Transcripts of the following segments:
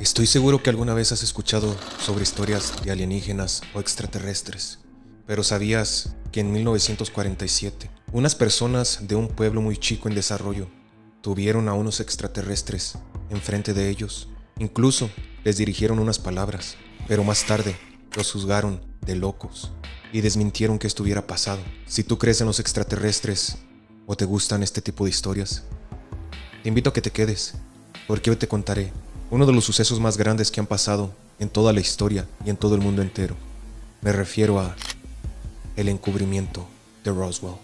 Estoy seguro que alguna vez has escuchado sobre historias de alienígenas o extraterrestres, pero ¿sabías que en 1947 unas personas de un pueblo muy chico en desarrollo tuvieron a unos extraterrestres enfrente de ellos? Incluso les dirigieron unas palabras, pero más tarde los juzgaron de locos y desmintieron que estuviera pasado. Si tú crees en los extraterrestres o te gustan este tipo de historias, te invito a que te quedes, porque hoy te contaré uno de los sucesos más grandes que han pasado en toda la historia y en todo el mundo entero. Me refiero a el encubrimiento de Roswell.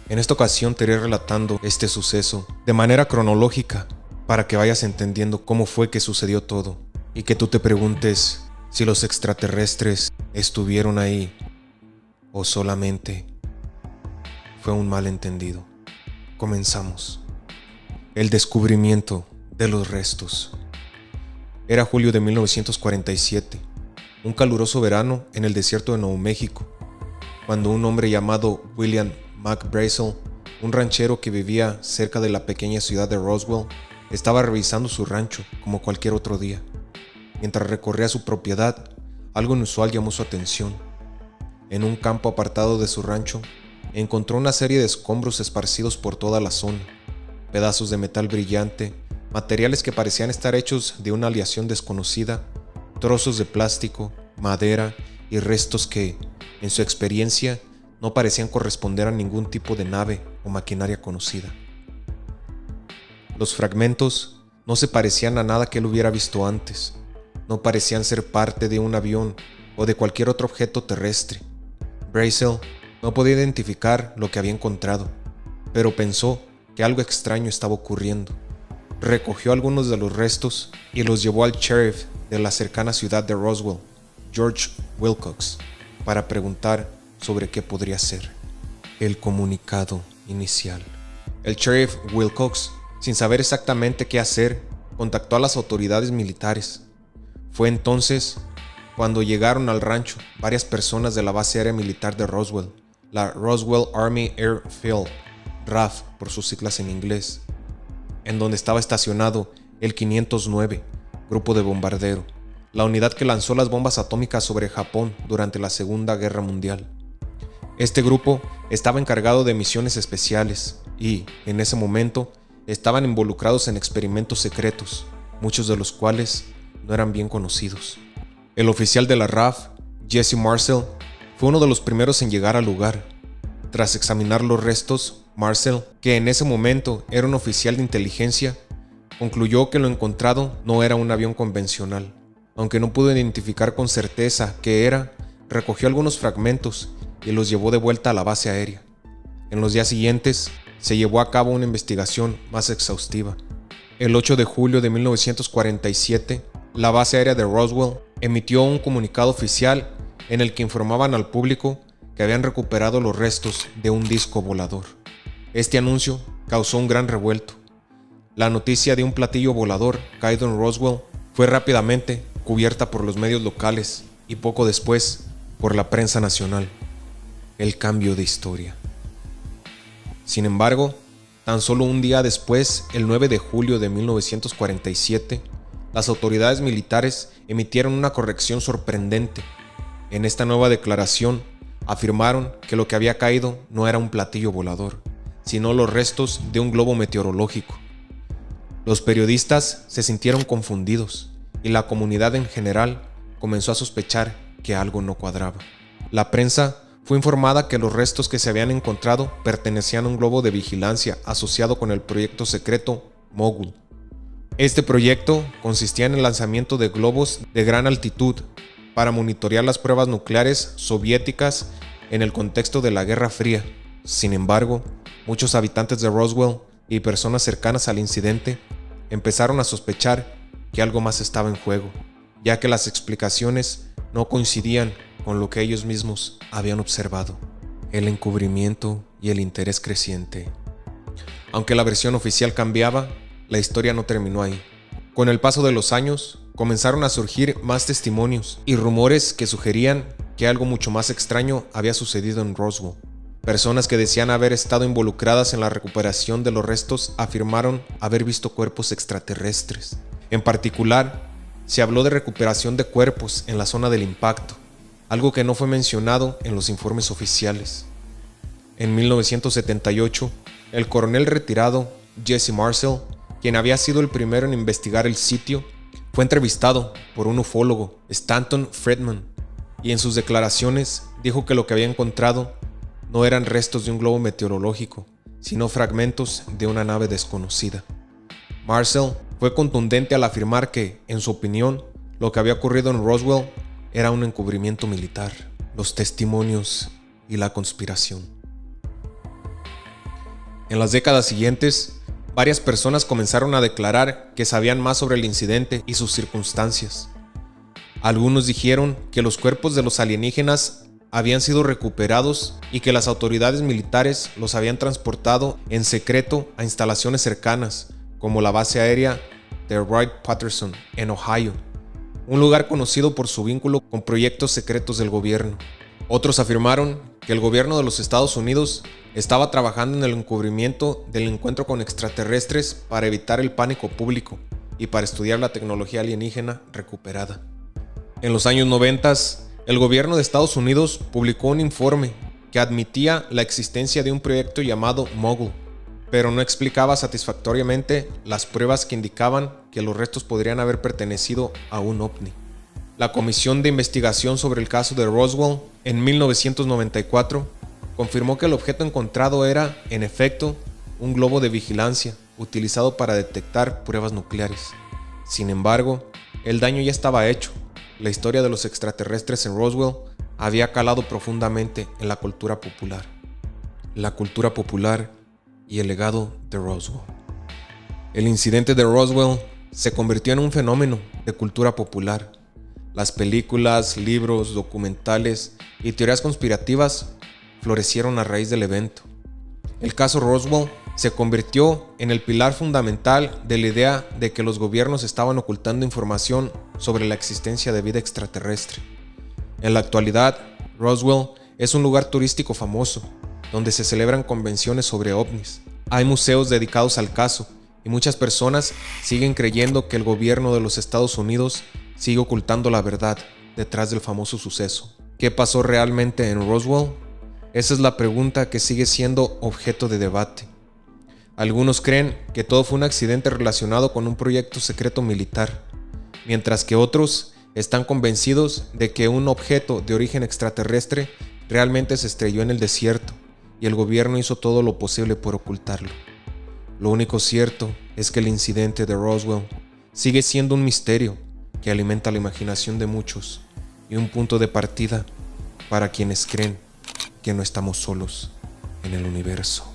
En esta ocasión te iré relatando este suceso de manera cronológica para que vayas entendiendo cómo fue que sucedió todo y que tú te preguntes si los extraterrestres estuvieron ahí o solamente fue un malentendido. Comenzamos. El descubrimiento de los restos. Era julio de 1947, un caluroso verano en el desierto de Nuevo México, cuando un hombre llamado William McBrazel, un ranchero que vivía cerca de la pequeña ciudad de Roswell, estaba revisando su rancho como cualquier otro día. Mientras recorría su propiedad, algo inusual llamó su atención. En un campo apartado de su rancho, encontró una serie de escombros esparcidos por toda la zona, pedazos de metal brillante, materiales que parecían estar hechos de una aleación desconocida, trozos de plástico, madera y restos que, en su experiencia, no parecían corresponder a ningún tipo de nave o maquinaria conocida. Los fragmentos no se parecían a nada que él hubiera visto antes, no parecían ser parte de un avión o de cualquier otro objeto terrestre. Brazel no podía identificar lo que había encontrado, pero pensó que algo extraño estaba ocurriendo. Recogió algunos de los restos y los llevó al sheriff de la cercana ciudad de Roswell, George Wilcox, para preguntar sobre qué podría ser. El comunicado inicial. El sheriff Wilcox, sin saber exactamente qué hacer, contactó a las autoridades militares. Fue entonces cuando llegaron al rancho varias personas de la base aérea militar de Roswell, la Roswell Army Air Field, RAF por sus siglas en inglés, en donde estaba estacionado el 509, grupo de bombardero, la unidad que lanzó las bombas atómicas sobre Japón durante la Segunda Guerra Mundial. Este grupo estaba encargado de misiones especiales y, en ese momento, estaban involucrados en experimentos secretos, muchos de los cuales no eran bien conocidos. El oficial de la RAF, Jesse Marcel, fue uno de los primeros en llegar al lugar. Tras examinar los restos, Marcel, que en ese momento era un oficial de inteligencia, concluyó que lo encontrado no era un avión convencional. Aunque no pudo identificar con certeza qué era, recogió algunos fragmentos y los llevó de vuelta a la base aérea. En los días siguientes, se llevó a cabo una investigación más exhaustiva. El 8 de julio de 1947, la base aérea de Roswell emitió un comunicado oficial en el que informaban al público que habían recuperado los restos de un disco volador. Este anuncio causó un gran revuelto. La noticia de un platillo volador caído en Roswell fue rápidamente cubierta por los medios locales y poco después por la prensa nacional. El cambio de historia. Sin embargo, tan solo un día después, el 9 de julio de 1947, las autoridades militares emitieron una corrección sorprendente. En esta nueva declaración, afirmaron que lo que había caído no era un platillo volador, sino los restos de un globo meteorológico. Los periodistas se sintieron confundidos y la comunidad en general comenzó a sospechar que algo no cuadraba. La prensa fue informada que los restos que se habían encontrado pertenecían a un globo de vigilancia asociado con el proyecto secreto Mogul. Este proyecto consistía en el lanzamiento de globos de gran altitud para monitorear las pruebas nucleares soviéticas en el contexto de la Guerra Fría. Sin embargo, muchos habitantes de Roswell y personas cercanas al incidente empezaron a sospechar que algo más estaba en juego, ya que las explicaciones no coincidían con lo que ellos mismos habían observado. El encubrimiento y el interés creciente. Aunque la versión oficial cambiaba, la historia no terminó ahí. Con el paso de los años, comenzaron a surgir más testimonios y rumores que sugerían que algo mucho más extraño había sucedido en Roswell. Personas que decían haber estado involucradas en la recuperación de los restos afirmaron haber visto cuerpos extraterrestres. En particular, se habló de recuperación de cuerpos en la zona del impacto, algo que no fue mencionado en los informes oficiales. En 1978, el coronel retirado Jesse Marcel, quien había sido el primero en investigar el sitio, fue entrevistado por un ufólogo, Stanton Friedman, y en sus declaraciones dijo que lo que había encontrado no eran restos de un globo meteorológico, sino fragmentos de una nave desconocida. Marcel fue contundente al afirmar que, en su opinión, lo que había ocurrido en Roswell era un encubrimiento militar, los testimonios y la conspiración. En las décadas siguientes, varias personas comenzaron a declarar que sabían más sobre el incidente y sus circunstancias. Algunos dijeron que los cuerpos de los alienígenas habían sido recuperados y que las autoridades militares los habían transportado en secreto a instalaciones cercanas, como la base aérea de Wright-Patterson en Ohio, un lugar conocido por su vínculo con proyectos secretos del gobierno. Otros afirmaron que el gobierno de los Estados Unidos estaba trabajando en el encubrimiento del encuentro con extraterrestres para evitar el pánico público y para estudiar la tecnología alienígena recuperada. En los años 90, el gobierno de Estados Unidos publicó un informe que admitía la existencia de un proyecto llamado Mogul, pero no explicaba satisfactoriamente las pruebas que indicaban que los restos podrían haber pertenecido a un ovni. La Comisión de Investigación sobre el caso de Roswell, en 1994, confirmó que el objeto encontrado era, en efecto, un globo de vigilancia utilizado para detectar pruebas nucleares. Sin embargo, el daño ya estaba hecho. La historia de los extraterrestres en Roswell había calado profundamente en la cultura popular. La cultura popular y el legado de Roswell. El incidente de Roswell se convirtió en un fenómeno de cultura popular. Las películas, libros, documentales y teorías conspirativas florecieron a raíz del evento. El caso Roswell se convirtió en el pilar fundamental de la idea de que los gobiernos estaban ocultando información sobre la existencia de vida extraterrestre. En la actualidad, Roswell es un lugar turístico famoso, donde se celebran convenciones sobre ovnis. Hay museos dedicados al caso, y muchas personas siguen creyendo que el gobierno de los Estados Unidos sigue ocultando la verdad detrás del famoso suceso. ¿Qué pasó realmente en Roswell? Esa es la pregunta que sigue siendo objeto de debate. Algunos creen que todo fue un accidente relacionado con un proyecto secreto militar, mientras que otros están convencidos de que un objeto de origen extraterrestre realmente se estrelló en el desierto y el gobierno hizo todo lo posible por ocultarlo. Lo único cierto es que el incidente de Roswell sigue siendo un misterio que alimenta la imaginación de muchos y un punto de partida para quienes creen que no estamos solos en el universo.